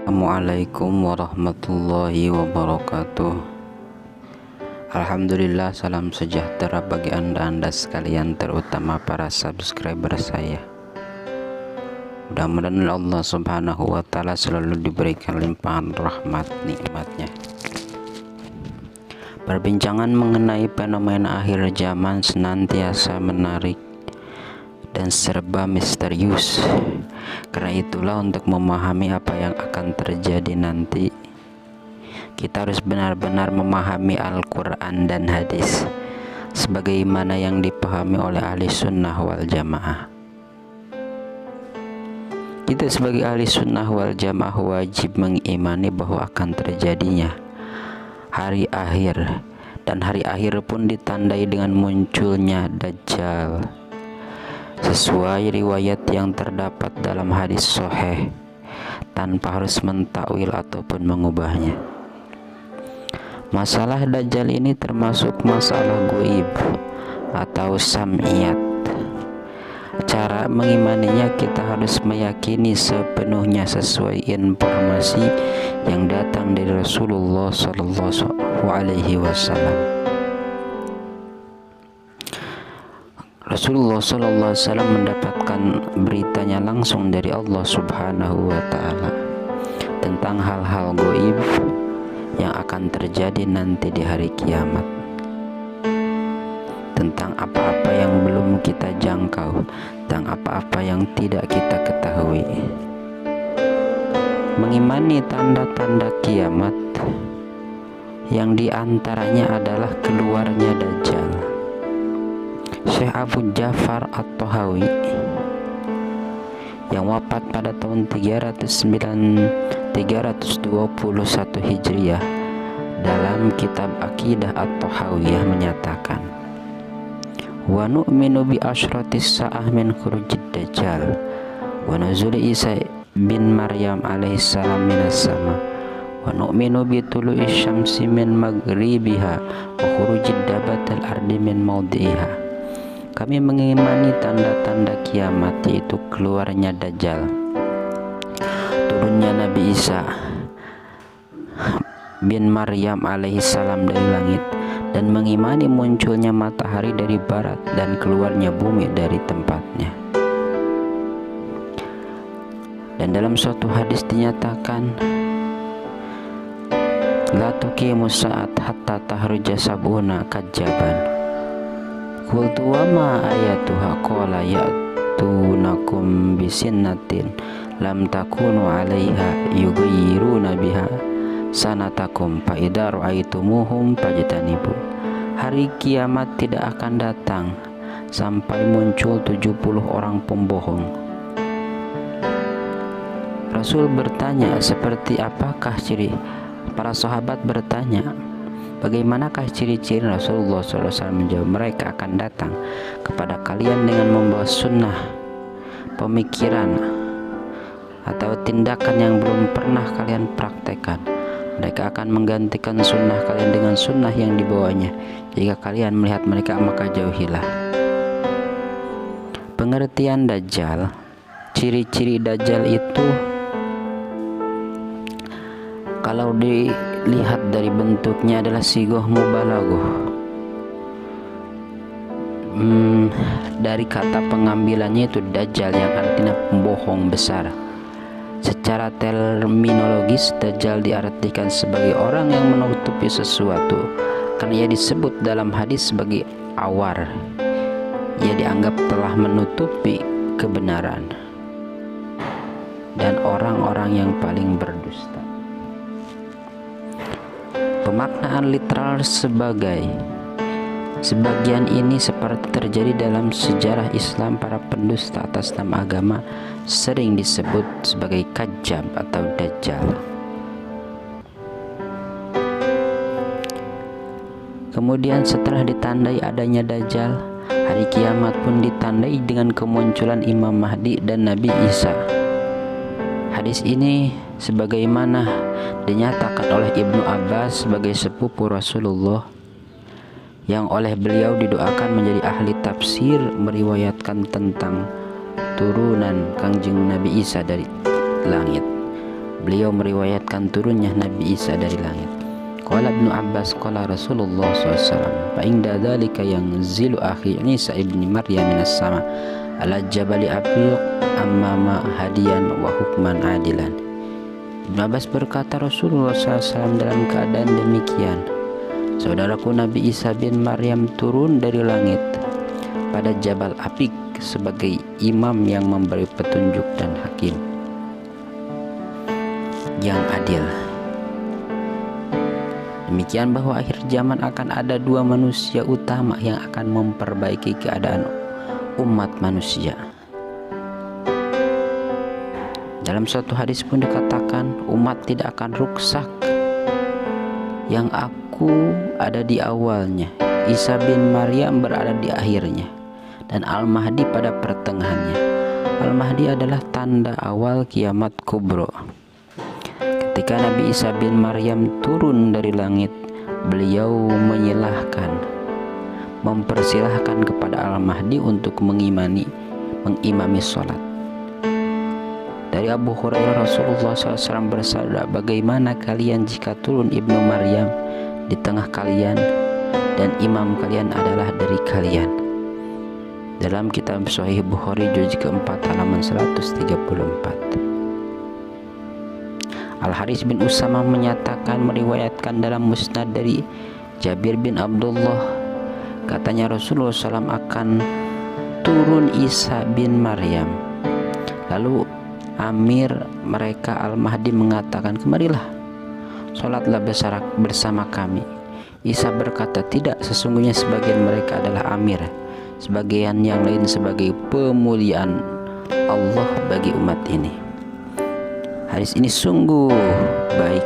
Assalamualaikum warahmatullahi wabarakatuh. Alhamdulillah, salam sejahtera bagi anda sekalian, terutama para subscriber saya. Mudah-mudahan Allah subhanahu wa ta'ala selalu diberikan limpahan rahmat nikmatnya. Perbincangan mengenai fenomena akhir zaman senantiasa menarik dan serba misterius. Karena itulah, untuk memahami apa yang akan terjadi nanti, kita harus benar-benar memahami Al-Quran dan hadis sebagaimana yang dipahami oleh ahli sunnah wal jamaah. Kita sebagai ahli sunnah wal jamaah wajib mengimani bahwa akan terjadinya hari akhir, dan hari akhir pun ditandai dengan munculnya Dajjal sesuai riwayat yang terdapat dalam hadis sahih, tanpa harus mentakwil ataupun mengubahnya. Masalah Dajjal ini termasuk masalah gaib atau sam'iyat. Cara mengimaninya, kita harus meyakini sepenuhnya sesuai informasi yang datang dari Rasulullah Sallallahu Alaihi Wasallam. Rasulullah Sallallahu Alaihi Wasallam mendapatkan beritanya langsung dari Allah Subhanahu wa Ta'ala tentang hal-hal gaib yang akan terjadi nanti di hari kiamat, tentang apa-apa yang belum kita jangkau, tentang apa-apa yang tidak kita ketahui. Mengimani tanda-tanda kiamat yang diantaranya adalah keluarnya Dajjal. Syekh Abu Ja'far At-Tahawi yang wafat pada tahun 321 Hijriah dalam kitab Aqidah At-Tahawiyah menyatakan, wa nu'minu bi asyratis sa'ah min khurujid Dajjal wa nuzuli Isa bin Maryam alaihissalam minas sama wa nu'minu bi tulu'is syamsi min maghribiha wa khurujid dabatil ardi min mawdi'iha. Kami mengimani tanda-tanda kiamat, yaitu keluarnya Dajjal, turunnya Nabi Isa bin Maryam alaihissalam dari langit, dan mengimani munculnya matahari dari barat dan keluarnya bumi dari tempatnya. Dan dalam suatu hadis dinyatakan, la tuqimus sa'at hatta tahruja sab'una kajjaban. Qultu wa ma ayatuha qala ya'tunakum bisinnatin lam takunu 'alaiha yughayyiruna biha sanatakum fa idza ra'aitumuhum fajtanibu. Hari kiamat tidak akan datang sampai muncul 70 orang pembohong. Rasul bertanya, seperti apakah ciri? Para sahabat bertanya, bagaimanakah ciri-ciri? Rasulullah SAW menjawab, mereka akan datang kepada kalian dengan membawa sunnah, pemikiran atau tindakan yang belum pernah kalian praktekkan. Mereka akan menggantikan sunnah kalian dengan sunnah yang dibawanya. Jika kalian melihat mereka, maka jauhilah. Pengertian Dajjal. Ciri-ciri Dajjal itu, kalau dilihat dari bentuknya, adalah sigoh mubalaghah. Dari kata pengambilannya itu Dajjal, yang artinya pembohong besar. Secara terminologis, Dajjal diartikan sebagai orang yang menutupi sesuatu, karena ia disebut dalam hadis sebagai awar. Ia dianggap telah menutupi kebenaran dan orang-orang yang paling berdusta. Pemaknaan literal sebagian ini seperti terjadi dalam sejarah Islam. Para pendusta atas nama agama sering disebut sebagai kadzdzab atau Dajjal. Kemudian setelah ditandai adanya Dajjal, hari kiamat pun ditandai dengan kemunculan Imam Mahdi dan Nabi Isa. Hadis ini sebagaimana dinyatakan oleh Ibnu Abbas sebagai sepupu Rasulullah, yang oleh beliau didoakan menjadi ahli tafsir, meriwayatkan tentang turunan Kangjeng Nabi Isa dari langit. beliau meriwayatkan turunnya Nabi Isa dari langit. Qala Ibnu Abbas qala Rasulullah SAW fa inda dzalika yanzilu akhi Isa ibni Maryam minas sama ala jabali afiq amama hadiyan wa hukman adilan. Ibnu Abbas berkata, Rasulullah SAW dalam keadaan demikian, saudaraku Nabi Isa bin Maryam turun dari langit pada Jabal Apik sebagai imam yang memberi petunjuk dan hakim yang adil. Demikian bahwa akhir zaman akan ada dua manusia utama yang akan memperbaiki keadaan umat manusia. Dalam suatu hadis pun dikatakan, umat tidak akan rusak yang aku ada di awalnya, Isa bin Maryam berada di akhirnya, dan Al-Mahdi pada pertengahannya. Al-Mahdi adalah tanda awal kiamat kubro. Ketika Nabi Isa bin Maryam turun dari langit, beliau mempersilahkan kepada Al-Mahdi untuk mengimami sholat. Dari Abu Hurairah, Rasulullah SAW bersabda, bagaimana kalian jika turun Ibnu Maryam di tengah kalian dan imam kalian adalah dari kalian? Dalam kitab Sahih Bukhari juz keempat halaman 134. Al-Haris bin Usamah meriwayatkan dalam musnad dari Jabir bin Abdullah, katanya Rasulullah SAW akan turun Isa bin Maryam. Lalu Amir mereka Al-Mahdi mengatakan, kemarilah, sholatlah bersama kami. Isa berkata, tidak, sesungguhnya sebagian mereka adalah Amir, sebagian yang lain sebagai pemuliaan Allah bagi umat ini. Hadis ini sungguh baik